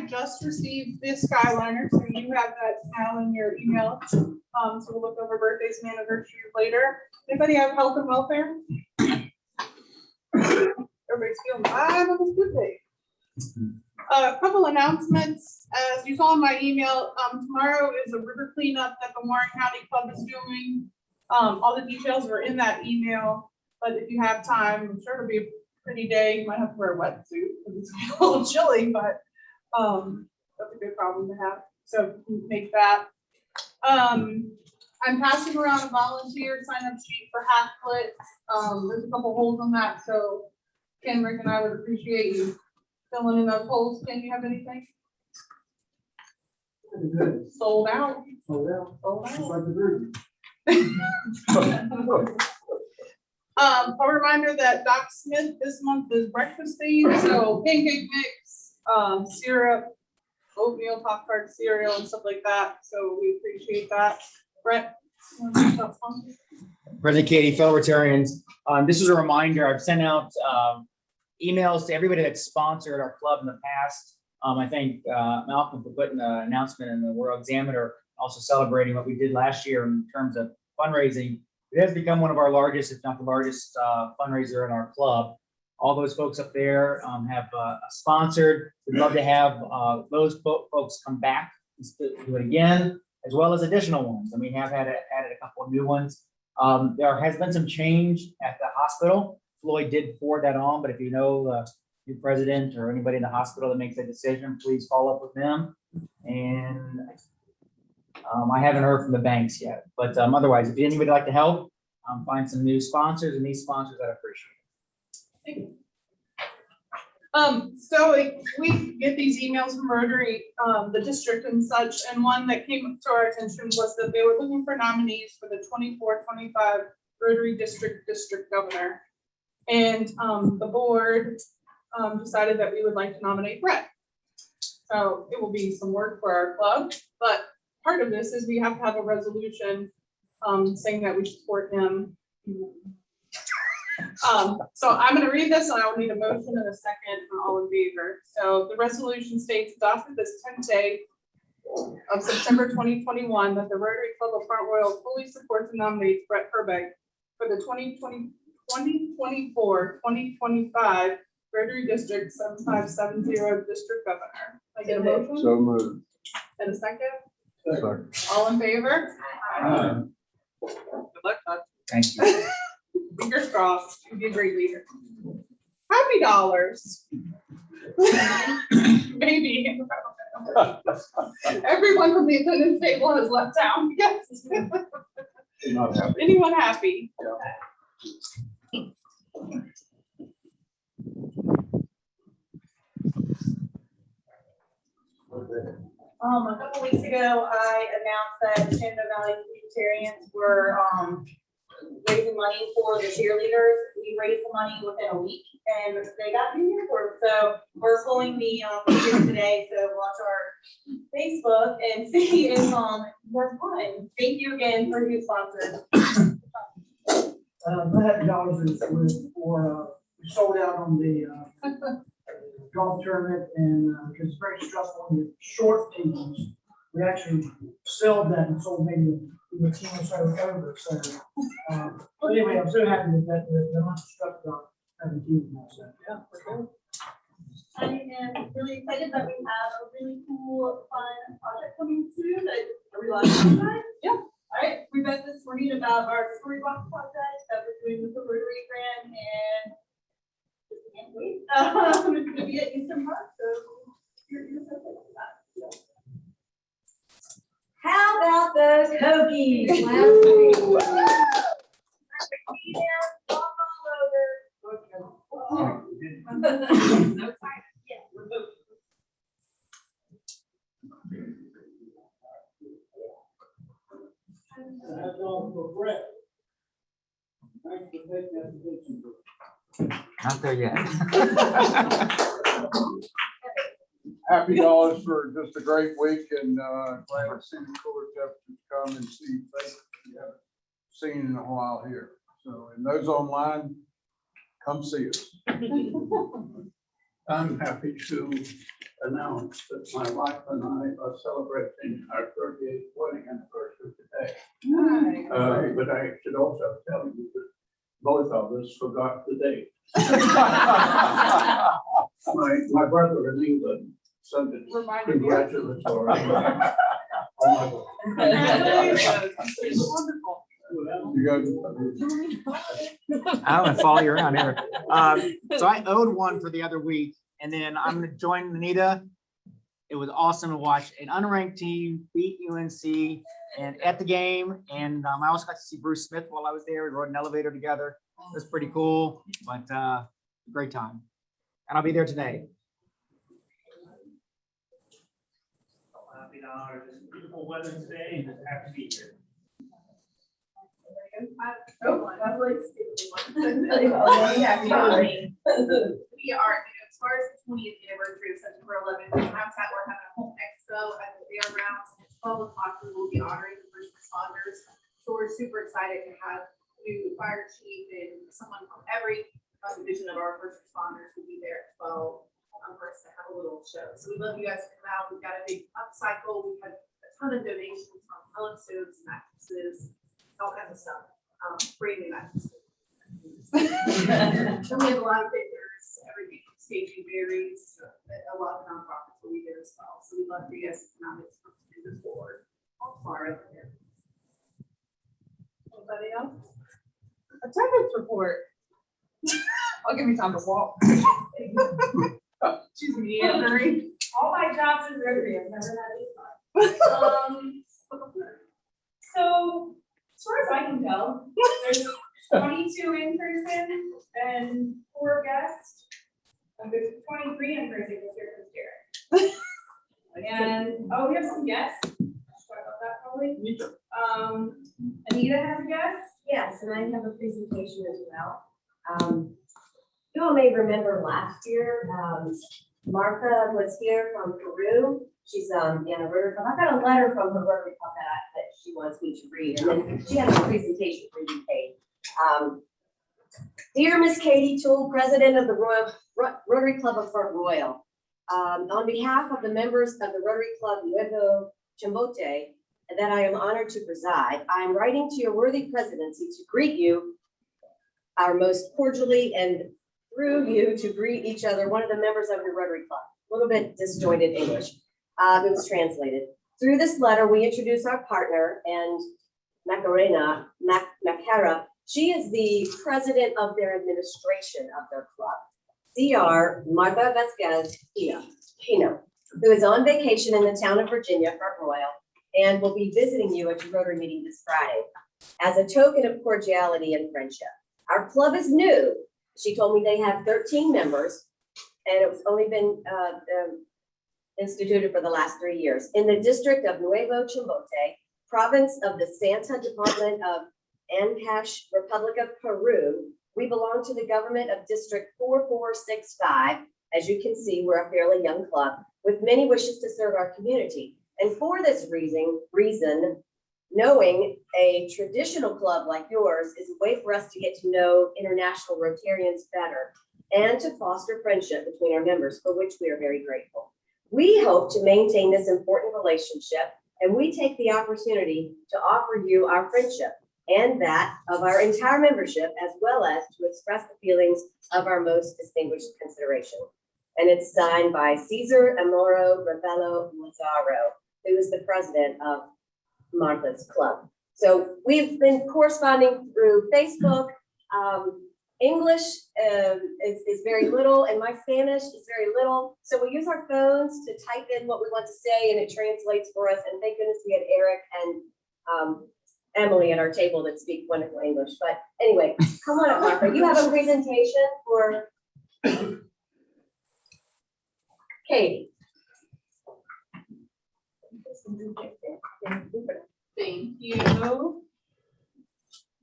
just received this Skyliner, so you have that now in your email. So we'll look over birthdays and anniversaries later. Anybody have health and welfare? Everybody's feeling fine on this good day. A couple announcements. As you saw in my email, tomorrow is a river cleanup that the Warren County Club is doing. All the details are in that email, but if you have time, I'm sure it'll be a pretty day. You might have to wear a wetsuit because it's a little chilly, but that's a good problem to have. So make that. I'm passing around a volunteer sign-up sheet for Hacklet. There's a couple holes on that, so Ken, Rick, and I would appreciate you filling in those holes. Ken, you have anything? Good. Sold out. Sold out. Sold Just out. like the bird. A reminder that Doc Smith this month is breakfast themed, so pancake mix, syrup, oatmeal, Pop-Tart cereal, and stuff like that. So we appreciate that. Brett, you want to talk about sponsors? President Katie, fellow Rotarians, this is a reminder. I've sent out emails to everybody that's sponsored our club in the past. I thank Malcolm for putting the announcement in the World Examiner, also celebrating what we did last year in terms of fundraising. It has become one of our largest, if not the largest, fundraiser in our club. All those folks up there have sponsored. We'd love to have those folks come back and do it again, as well as additional ones. And we have added a couple of new ones. There has been some change at the hospital. Floyd did forward that on, but if you know the new president or anybody in the hospital that makes that decision, please follow up with them. And I haven't heard from the banks yet, but otherwise, if anybody would like to help, find some new sponsors, and these sponsors, I'd appreciate it. So we get these emails from Rotary, the district and such, and one that came to our attention was that they were looking for nominees for the 24-25 Rotary District Governor. And the board decided that we would like to nominate Brett. So it will be some work for our club, but part of this is we have to have a resolution saying that we support him. So I'm going to read this, and I will need a motion and a second for all in favor. So the resolution states, adopted this 10th day of September 2021, that the Rotary Club of Front Royal fully supports and nominates Brett Herbeck for the 2024-2025 Rotary District 7570 District Governor. I get a motion? So moved. And a second? Second. All in favor? Good luck, Todd. Thank you. Fingers crossed. You'd be a great leader. How many dollars? Maybe. Everyone from the attendance table has left town. Yes. Not happy. Anyone happy? Yeah. A couple weeks ago, I announced that Shenandoah Valley Unitarians were raising money for the cheerleaders. We raised the money within a week, and they got new uniforms. So we're pulling the figures today. So watch our Facebook and see if we're fun. Thank you again for your sponsors. That dollars is for we sold out on the golf tournament, and it's very stressful on the short tables. We actually sold that and sold maybe the team or so over. So, but anyway, I'm so happy that the lunch stuff got 17 now. So yeah, for sure. I am really excited that we have a really cool, fun project coming soon that I realize about. Yeah. All right. We met this morning about our storybox project that we're doing with the Rotary Grant, and just can't wait. It's going to be at Eastern Park, so you're so excited for that. Yeah. How about those cookies last week? All over. So excited. Yeah. That's all for Brett. Thanks for taking that position. Not there yet. Happy dollars for just a great week, and glad to see the cooler temperatures come and see faces we haven't seen in a while here. So, and those online, come see us. I'm happy to announce that my wife and I are celebrating our 38th wedding anniversary today. But I should also tell you that both of us forgot the date. My brother in England sent it Reminded you. congratulatory. Oh my God. It's wonderful. You guys, I don't want to follow you around here. So I owed one for the other week, and then I'm gonna join Anita. It was awesome to watch an unranked team beat UNC and at the game. And I also got to see Bruce Smith while I was there. We rode an elevator together. It was pretty cool, but great time. And I'll be there today. Happy to honor this beautiful weather today and just happy to be here. We are, as far as the 20th anniversary of September 11th, we're having a home expo at the fairgrounds. At 12 o'clock, we will be honoring the first responders. So we're super excited to have new fire chief and someone from every division of our first responders will be there at 12 for us to have a little show. So we love you guys to come out. We've got a big upcycle. We've had a ton of donations from pillow suits, mattresses, all kinds of stuff. Brand new mattresses. And we have a lot of vendors, everything from staging berries, a lot of nonprofits will be there as well. So we'd love for you guys to come out and move forward. All far up there. Anybody else? Attendance report. I'll give you time to walk. She's meandering. All my jobs in Rotary, I've never had this one. So, as far as I can tell, there's 22 in person and 4 guests. And there's 23 in person because here comes Jared. And, oh, we have some guests. Sorry about that, probably. Anita has a guest. Yes, and I have a presentation as well. You all may remember last year, Martha was here from Peru. She's in a Rotary Club. I got a letter from her Rotary Club that she wants me to read, and then she has a presentation for you, Kate. Dear Miss Katie Toole, President of the Rotary Club of Front Royal, on behalf of the members of the Rotary Club Nuevo Chimbote, that I am honored to preside, I am writing to your worthy presidency to greet you, our most cordially, and through you to greet each other, one of the members of your Rotary Club. A little bit disjointed English. It was translated. Through this letter, we introduce our partner and Macarena. She is the president of their administration of their club. CR Martha Vasquez Pino, who is on vacation in the town of Virginia, Front Royal, and will be visiting you at your Rotary meeting this Friday as a token of cordiality and friendship. Our club is new. She told me they have 13 members, and it's only been instituted for the last 3 years. In the district of Nuevo Chimbote, province of the Santa Department of Ancash, Republic of Peru, we belong to the government of District 4465. As you can see, we're a fairly young club with many wishes to serve our community. And for this reason, knowing a traditional club like yours is a way for us to get to know international Rotarians better and to foster friendship between our members, for which we are very grateful. We hope to maintain this important relationship, and we take the opportunity to offer you our friendship and that of our entire membership, as well as to express the feelings of our most distinguished consideration. And it's signed by Cesar Amoro Ravello Lazaro, who is the president of Martha's Club. So we've been corresponding through Facebook. English is very little, and my Spanish is very little. So we use our phones to type in what we want to say, and it translates for us. And thank goodness we had Eric and Emily at our table that speak wonderful English. But anyway, come on up, Martha. You have a presentation for Katie. Thank you.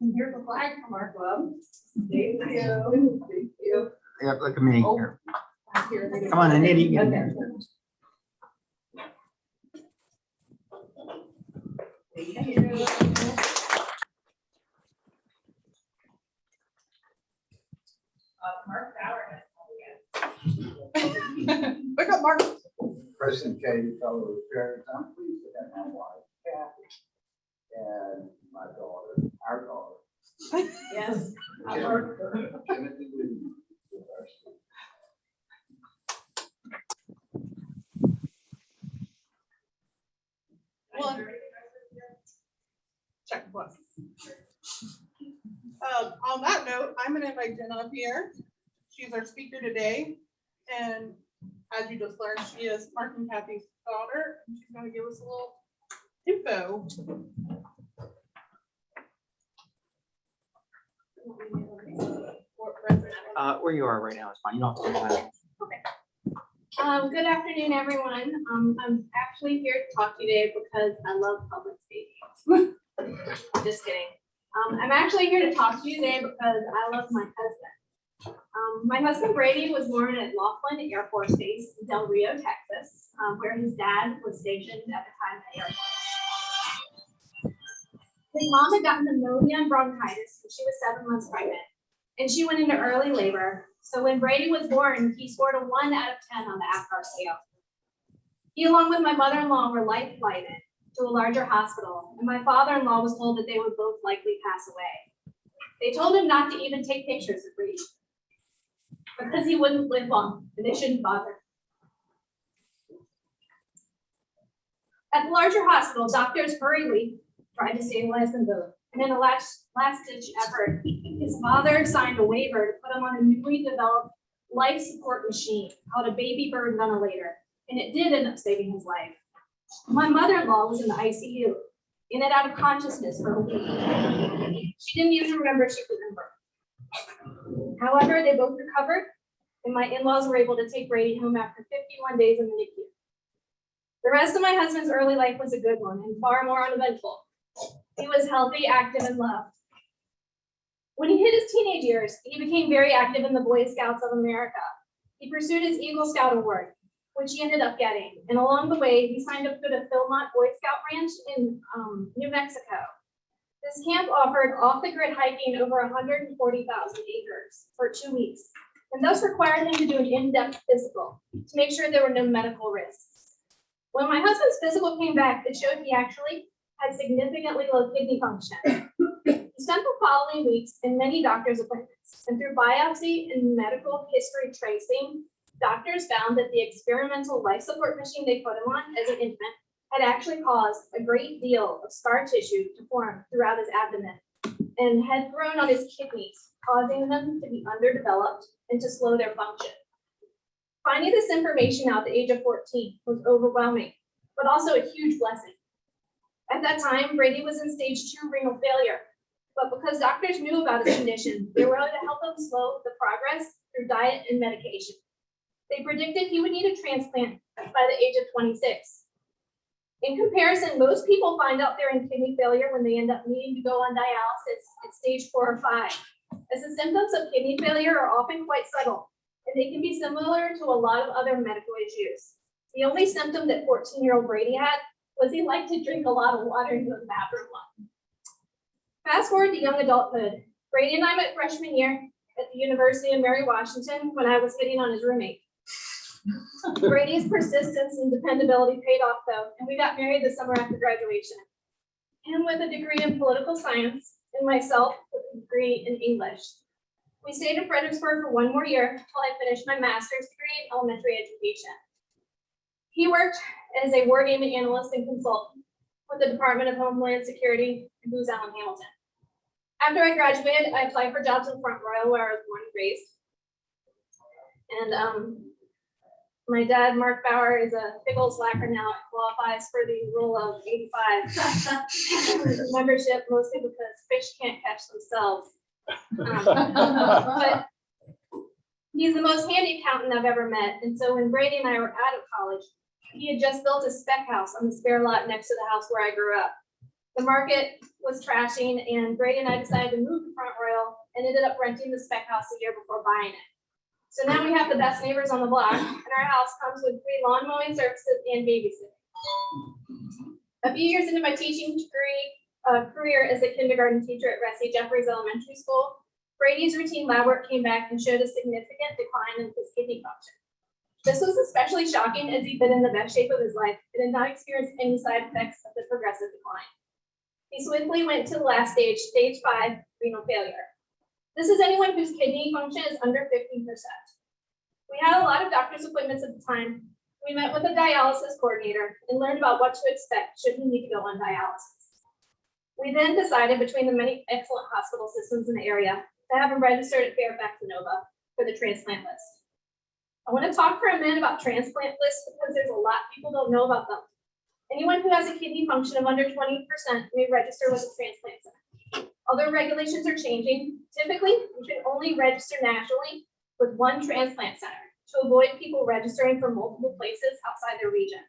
And here's a flag from our club. Thank you. Thank you. Yeah, look at me here. Here. Come on, Anita. You can- Okay. Thank you. Mark Bauer has one again. Mark. President Katie, fellow parents, I'm pleased to have my wife, Kathy, and my daughter, our daughter. Yes. Timothy Lee, with us. Check plus. On that note, I'm gonna invite Jenna up here. She's our speaker today. And as you just learned, she is Mark and Kathy's daughter. And she's gonna give us a little info. Where you are right now is fine. You don't have to. Good afternoon, everyone. I'm actually here to talk to you today because I love public speaking. Just kidding. I'm actually here to talk to you today because I love my husband. My husband Brady was born at Laughlin Air Force Base in Del Rio, Texas, where his dad was stationed at the time at the Air Force. His mom had gotten pneumonia and bronchitis when she was 7 months pregnant, and she went into early labor. So when Brady was born, he scored a 1 out of 10 on the APGAR scale. He, along with my mother-in-law, were life flighted to a larger hospital, and my father-in-law was told that they would both likely pass away. They told him not to even take pictures of Brady because he wouldn't live long, and they shouldn't bother. At the larger hospital, doctors hurriedly tried to stabilize them both. And in a last-ditch effort, his father signed a waiver to put him on a newly developed life support machine called a baby bird ventilator, and it did end up saving his life. My mother-in-law was in the ICU, in and out of consciousness for a week. She didn't even remember she was in birth. However, they both recovered, and my in-laws were able to take Brady home after 51 days in the NICU. The rest of my husband's early life was a good one and far more uneventful. He was healthy, active, and loved. When he hit his teenage years, he became very active in the Boy Scouts of America. He pursued his Eagle Scout award, which he ended up getting. And along the way, he signed up for the Philmont Boy Scout Ranch in New Mexico. This camp offered off-the-grid hiking over 140,000 acres for 2 weeks, and thus required him to do an in-depth physical to make sure there were no medical risks. When my husband's physical came back, it showed he actually had significantly low kidney function. He spent the following weeks in many doctor's appointments, and through biopsy and medical history tracing, doctors found that the experimental life support machine they put him on as an infant had actually caused a great deal of scar tissue to form throughout his abdomen and had grown on his kidneys, causing them to be underdeveloped and to slow their function. Finding this information out at the age of 14 was overwhelming, but also a huge blessing. At that time, Brady was in stage 2 renal failure, but because doctors knew about his condition, they were able to help him slow the progress through diet and medication. They predicted he would need a transplant by the age of 26. In comparison, most people find out they're in kidney failure when they end up needing to go on dialysis at stage 4 or 5, as the symptoms of kidney failure are often quite subtle, and they can be similar to a lot of other medical issues. The only symptom that 14-year-old Brady had was he liked to drink a lot of water and go to the bathroom a lot. Fast forward to young adulthood. Brady and I met freshman year at the University of Mary Washington when I was hitting on his roommate. Brady's persistence and dependability paid off though, and we got married the summer after graduation. Him with a degree in political science, and myself with a degree in English. We stayed in Fredericksburg for 1 more year until I finished my master's degree in elementary education. He worked as a wargaming analyst and consultant with the Department of Homeland Security in Booz Allen Hamilton. After I graduated, I applied for jobs in Front Royal, where I was born and raised. And my dad, Mark Bauer, is a big old slacker now. It qualifies for the rule of 85 membership, mostly because fish can't catch themselves. But he's the most handy accountant I've ever met. And so when Brady and I were out of college, he had just built a spec house on the spare lot next to the house where I grew up. The market was trashing, and Brady and I decided to move to Front Royal and ended up renting the spec house a year before buying it. So now we have the best neighbors on the block, and our house comes with free lawn mowing services and babysitting. A few years into my teaching career as a kindergarten teacher at Ressie Jeffries Elementary School, Brady's routine lab work came back and showed a significant decline in his kidney function. This was especially shocking as he'd been in the best shape of his life and had not experienced any side effects of the progressive decline. He swiftly went to the last stage, stage 5, renal failure. This is anyone whose kidney function is under 15%. We had a lot of doctor's appointments at the time. We met with a dialysis coordinator and learned about what to expect should he need to go on dialysis. We then decided between the many excellent hospital systems in the area to have him registered at Fairfax and Nova for the transplant list. I want to talk for a minute about transplant lists because there's a lot people don't know about them. Anyone who has a kidney function of under 20% may register with a transplant center. Although regulations are changing, typically you can only register nationally with one transplant center to avoid people registering from multiple places outside their region.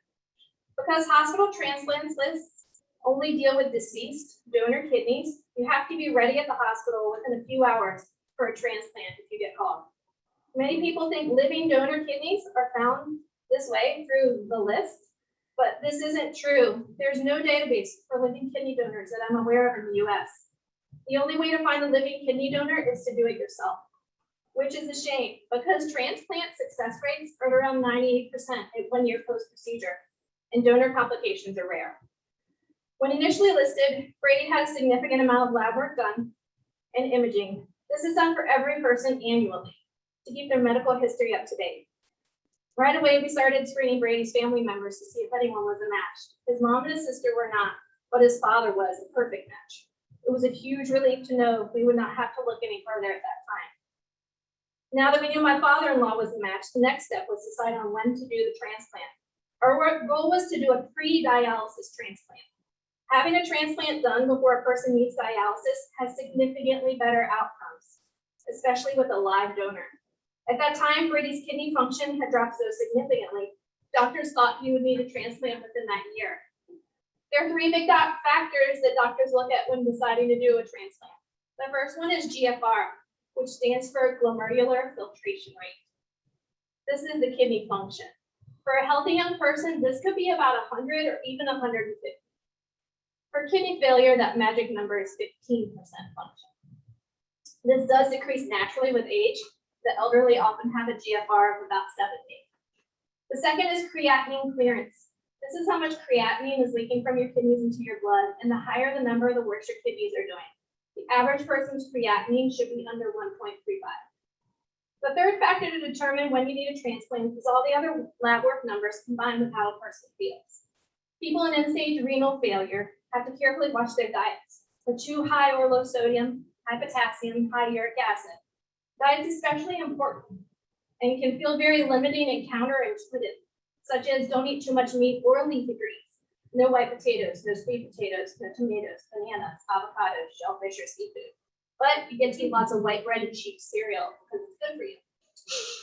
Because hospital transplant lists only deal with deceased donor kidneys, you have to be ready at the hospital within a few hours for a transplant if you get called. Many people think living donor kidneys are found this way through the list, but this isn't true. There's no database for living kidney donors that I'm aware of in the US. The only way to find a living kidney donor is to do it yourself, which is a shame because transplant success rates are around 98% at 1 year post-procedure, and donor complications are rare. When initially listed, Brady had a significant amount of lab work done and imaging. This is done for every person annually to keep their medical history up to date. Right away, we started screening Brady's family members to see if anyone was a match. His mom and his sister were not, but his father was a perfect match. It was a huge relief to know we would not have to look any further at that time. Now that we knew my father-in-law was a match, the next step was to decide on when to do the transplant. Our goal was to do a pre-dialysis transplant. Having a transplant done before a person needs dialysis has significantly better outcomes, especially with a live donor. At that time, Brady's kidney function had dropped so significantly, doctors thought he would need a transplant within that year. There are 3 big factors that doctors look at when deciding to do a transplant. The first one is GFR, which stands for glomerular filtration rate. This is the kidney function. For a healthy young person, this could be about 100 or even 150. For kidney failure, that magic number is 15% function. This does decrease naturally with age. The elderly often have a GFR of about 70. The second is creatinine clearance. This is how much creatinine is leaking from your kidneys into your blood, and the higher the number, the worse your kidneys are doing. The average person's creatinine should be under 1.35. The third factor to determine when you need a transplant is all the other lab work numbers combined with how a person feels. People in end-stage renal failure have to carefully watch their diets for too high or low sodium, high potassium, high uric acid. Diet's especially important and can feel very limiting and counterintuitive, such as don't eat too much meat or leafy greens, no white potatoes, no sweet potatoes, no tomatoes, bananas, avocados, shellfish, or seafood. But you get to eat lots of white bread and cheap cereal because it's good for you.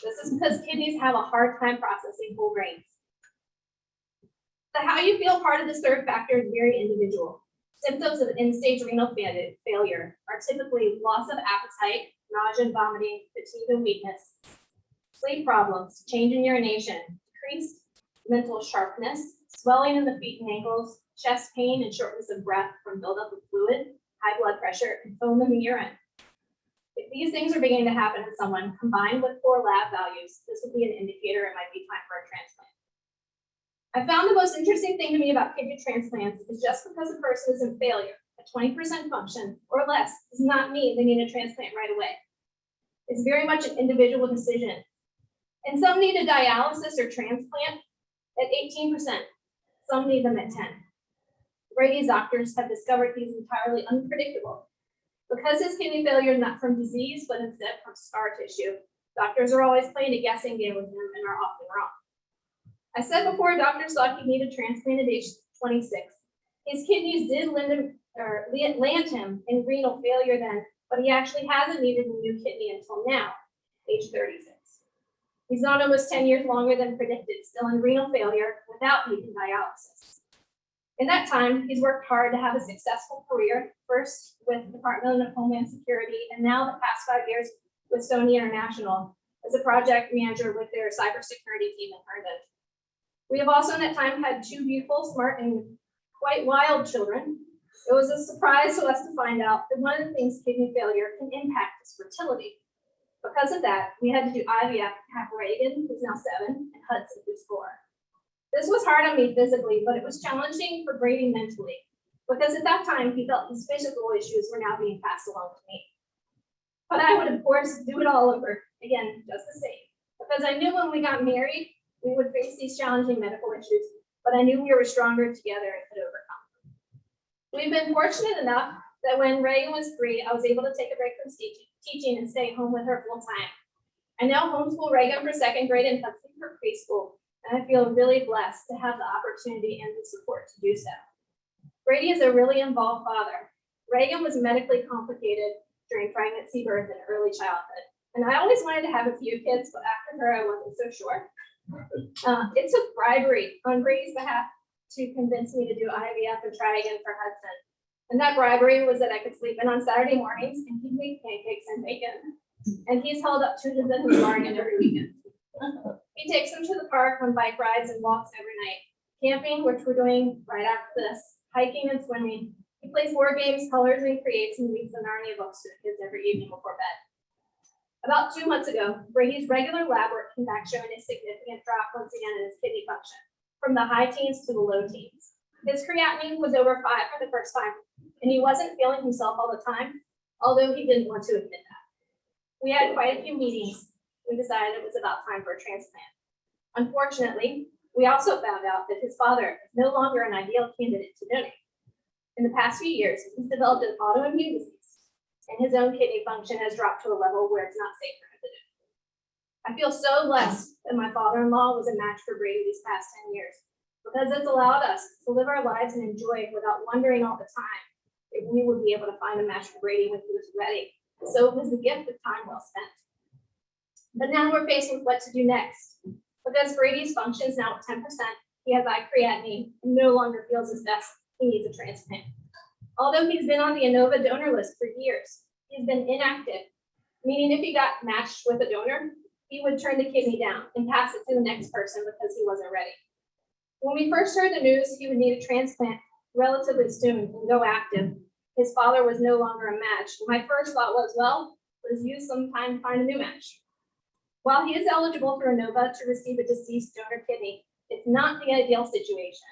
This is because kidneys have a hard time processing whole grains. The how you feel part of this third factor is very individual. Symptoms of end-stage renal failure are typically loss of appetite, nausea and vomiting, fatigue and weakness, sleep problems, change in urination, decreased mental sharpness, swelling in the feet and ankles, chest pain and shortness of breath from buildup of fluid, high blood pressure, and foam in the urine. If these things are beginning to happen in someone combined with poor lab values, this would be an indicator it might be time for a transplant. I found the most interesting thing to me about kidney transplants is just because a person is in failure, at 20% function or less, does not mean they need a transplant right away. It's very much an individual decision. And some need a dialysis or transplant at 18%. Some need them at 10. Brady's doctors have discovered he's entirely unpredictable. Because his kidney failure is not from disease, but instead from scar tissue, doctors are always playing a guessing game with him and are often wrong. I said before, doctors thought he'd need a transplant at age 26. His kidneys did land him in renal failure then, but he actually hasn't needed a new kidney until now, age 36. He's not almost 10 years longer than predicted, still in renal failure without needing dialysis. In that time, he's worked hard to have a successful career, first with the Department of Homeland Security, and now the past 5 years with Sony International as a project manager with their cybersecurity team in Herndon. We have also in that time had 2 beautiful, smart, and quite wild children. It was a surprise to us to find out that one of the things kidney failure can impact is fertility. Because of that, we had to do IVF to have Reagan, who's now 7, and Hudson, who's 4. This was hard on me physically, but it was challenging for Brady mentally, because at that time, he felt his physical issues were now being passed along to me. But I would, of course, do it all over again, just the same, because I knew when we got married, we would face these challenging medical issues, but I knew we were stronger together and could overcome them. We've been fortunate enough that when Reagan was 3, I was able to take a break from teaching and stay home with her full time. I now homeschool Reagan for 2nd grade and Hudson for preschool, and I feel really blessed to have the opportunity and the support to do so. Brady is a really involved father. Reagan was medically complicated during pregnancy, birth, and early childhood. And I always wanted to have a few kids, but after her, I wasn't so sure. It took bribery on Brady's behalf to convince me to do IVF and try again for Hudson. And that bribery was that I could sleep in on Saturday mornings and he'd make pancakes and bacon. And he's held up tutors in his bargain every weekend. He takes them to the park on bike rides and walks every night. Camping, which we're doing right after this, hiking and swimming. He plays board games, colors, and creates and reads the Narnia books to the kids every evening before bed. About 2 months ago, Brady's regular lab work came back showing a significant drop once again in his kidney function, from the high teens to the low teens. His creatinine was over 5 for the first time, and he wasn't feeling himself all the time, although he didn't want to admit that. We had quite a few meetings. We decided it was about time for a transplant. Unfortunately, we also found out that his father is no longer an ideal candidate to donate. In the past few years, he's developed an autoimmune disease, and his own kidney function has dropped to a level where it's not safe for him to do. I feel so blessed that my father-in-law was a match for Brady these past 10 years, because it's allowed us to live our lives and enjoy it without wondering all the time if we would be able to find a match for Brady when he was ready. So it was a gift of time well spent. But now we're faced with what to do next. Because Brady's function is now at 10%, he has high creatinine and no longer feels his best. He needs a transplant. Although he's been on the ANOVA donor list for years, he's been inactive, meaning if he got matched with a donor, he would turn the kidney down and pass it to the next person because he wasn't ready. When we first heard the news he would need a transplant relatively soon and go active, his father was no longer a match. My first thought was, well, let's use some time to find a new match. While he is eligible for ANOVA to receive a deceased donor kidney, it's not the ideal situation.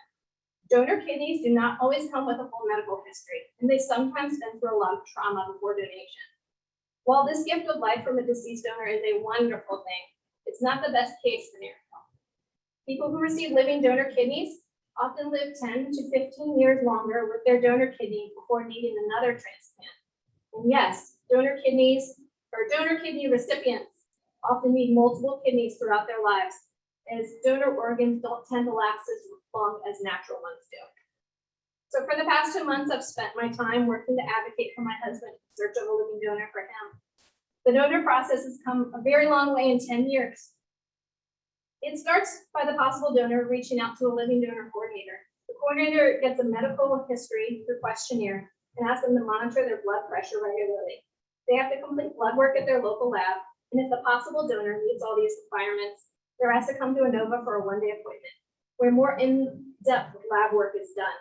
Donor kidneys do not always come with a full medical history, and they sometimes been through a lot of trauma before donation. While this gift of life from a deceased donor is a wonderful thing, it's not the best case scenario. People who receive living donor kidneys often live 10 to 15 years longer with their donor kidney before needing another transplant. And yes, donor kidney recipients often need multiple kidneys throughout their lives, as donor organs don't tend to last as long as natural ones do. So for the past 2 months, I've spent my time working to advocate for my husband in search of a living donor for him. The donor process has come a very long way in 10 years. It starts by the possible donor reaching out to a living donor coordinator. The coordinator gets a medical history through questionnaire and asks them to monitor their blood pressure regularly. They have to complete blood work at their local lab, and if the possible donor meets all these requirements, they're asked to come to ANOVA for a one-day appointment, where more in-depth lab work is done.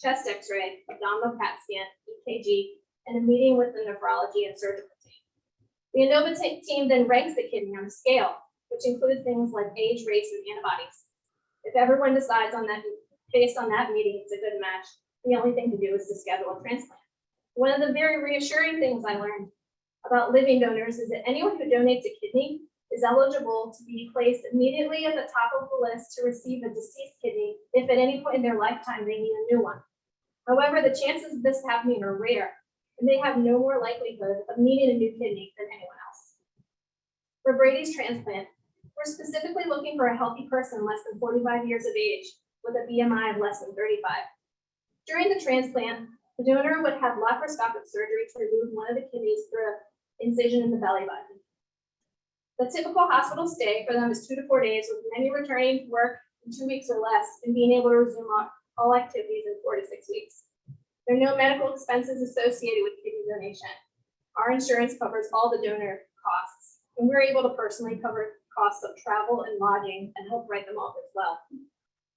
Chest x-ray, abdominal CAT scan, EKG, and a meeting with the nephrology and surgical team. The ANOVA team then ranks the kidney on a scale, which includes things like age, race, and antibodies. If everyone decides on that, based on that meeting, it's a good match, the only thing to do is to schedule a transplant. One of the very reassuring things I learned about living donors is that anyone who donates a kidney is eligible to be placed immediately at the top of the list to receive a deceased kidney if at any point in their lifetime they need a new one. However, the chances of this happening are rare, and they have no more likelihood of needing a new kidney than anyone else. For Brady's transplant, we're specifically looking for a healthy person less than 45 years of age with a BMI of less than 35. During the transplant, the donor would have laparoscopic surgery to remove one of the kidneys through an incision in the belly button. The typical hospital stay for them is 2 to 4 days, with many returning to work in 2 weeks or less and being able to resume all activities in 4 to 6 weeks. There are no medical expenses associated with kidney donation. Our insurance covers all the donor costs, and we're able to personally cover costs of travel and lodging and help write them off as well.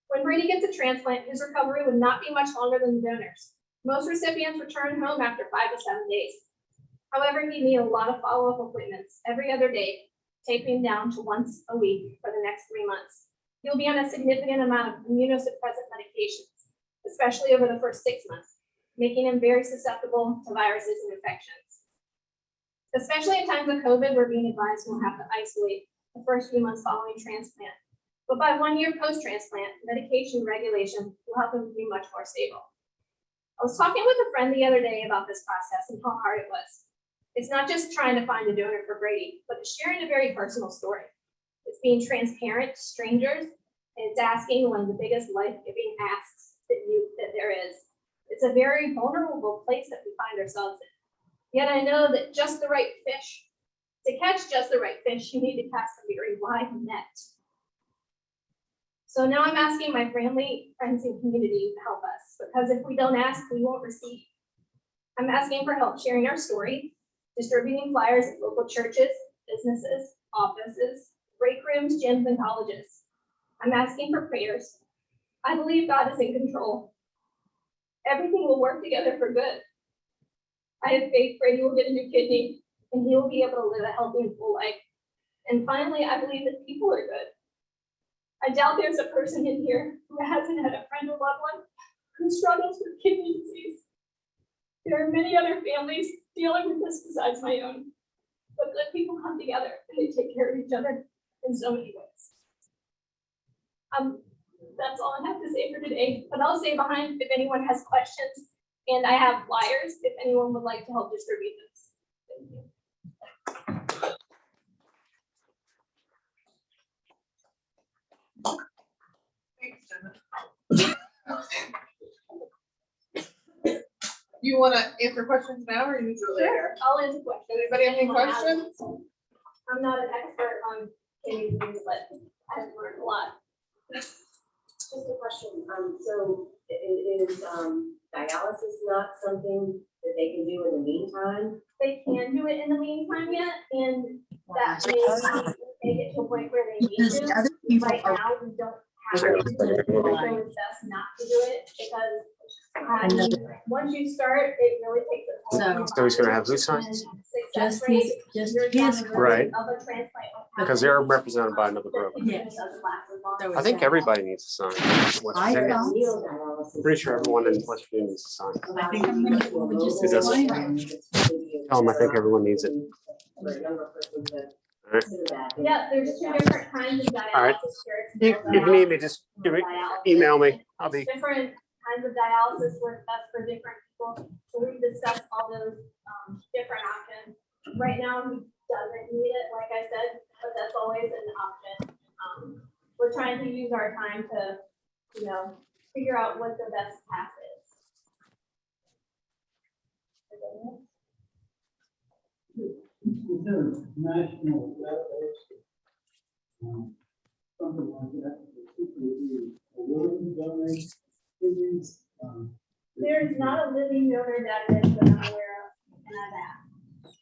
When Brady gets a transplant, his recovery would not be much longer than the donors. Most recipients return home after 5 to 7 days. However, he needed a lot of follow-up appointments every other day, tapering down to once a week for the next 3 months. He'll be on a significant amount of immunosuppressant medications, especially over the first 6 months, making him very susceptible to viruses and infections. Especially in times of COVID, we're being advised we'll have to isolate the first few months following transplant. But by 1 year post-transplant, medication regulation will help him be much more stable. I was talking with a friend the other day about this process and how hard it was. It's not just trying to find a donor for Brady, but it's sharing a very personal story. It's being transparent to strangers, and it's asking one of the biggest life-giving asks that there is. It's a very vulnerable place that we find ourselves in. Yet I know that just the right fish, to catch just the right fish, you need to cast a very wide net. So now I'm asking my family, friends, and community to help us, because if we don't ask, we won't receive. I'm asking for help sharing our story, distributing flyers at local churches, businesses, offices, break rooms, gyms, and colleges. I'm asking for prayers. I believe God is in control. Everything will work together for good. I have faith Brady will get a new kidney, and he will be able to live a healthy and full life. And finally, I believe that people are good. I doubt there's a person in here who hasn't had a friend or loved one who struggles with kidney disease. There are many other families dealing with this besides my own, but good people come together and they take care of each other in so many ways. That's all I have to say for today, but I'll stay behind if anyone has questions, and I have flyers if anyone would like to help distribute this. Thank you. Thanks, Jenna. You want to answer questions now or usually later? I'll answer questions. Anybody have any questions? I'm not an expert on kidney disease, but I've learned a lot. Just a question, so is dialysis not something that they can do in the meantime? They can do it in the meantime yet, and that may take it to a point where they need Because the to. other people Right are. now, we don't have it, so it's best not to do it, because once you start, it really takes a toll. So he's gonna have who sign? Success Just rate, his, just your his. chances Right. of a transplant won't Because happen. they're represented by another group. Yes. Doesn't last as long. So I think everybody needs to sign. West I Virginia. thought- Neodialysis. Pretty sure everyone in West Virginia needs to sign. I think I'm gonna go with just Is that- the Tell them I think everyone needs it. For a younger person to Alright. consider that. Yeah, there's 2 different kinds of dialysis. Alright. There's If you need me, just give me, email me. I'll be. Different kinds of dialysis work best for different people. So we discussed all those different options. Right now, he doesn't need it, like I said, but that's always an option. We're trying to use our time to, figure out what the best path is. Is there a national database? Something like that, that people would be willing to donate kidneys? There's not a living donor database that I'm aware of, and I've asked.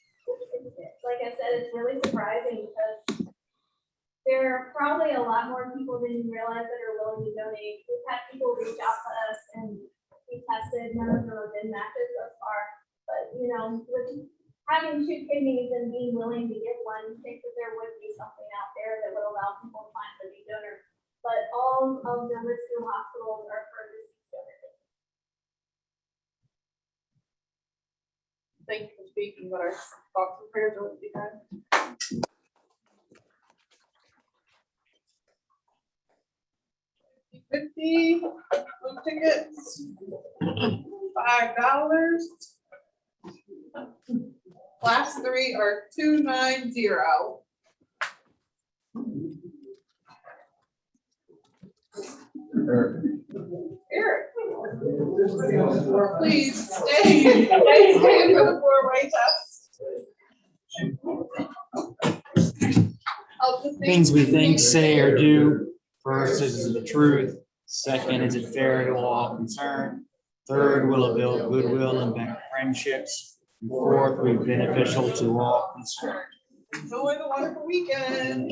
Like I said, it's really surprising because there are probably a lot more people than you realize that are willing to donate. We've had people reach out to us and we tested, none of them have been matches thus far. But, with having 2 kidneys and being willing to give one, I think that there would be something out there that would allow people to find a living donor. But all of the rescue hospitals are for deceased donors. Thank you for speaking, but our thoughts and prayers are with you guys. $50 food tickets, $5. Last 3 are $290. Eric, please stay for the 4-way test. Things we think, say, or do. First, is it the truth? Second, is it fair to all concerned? Third, will it build goodwill and better friendships? And fourth, will be beneficial to all concerned. Enjoy the wonderful weekend.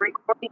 Recording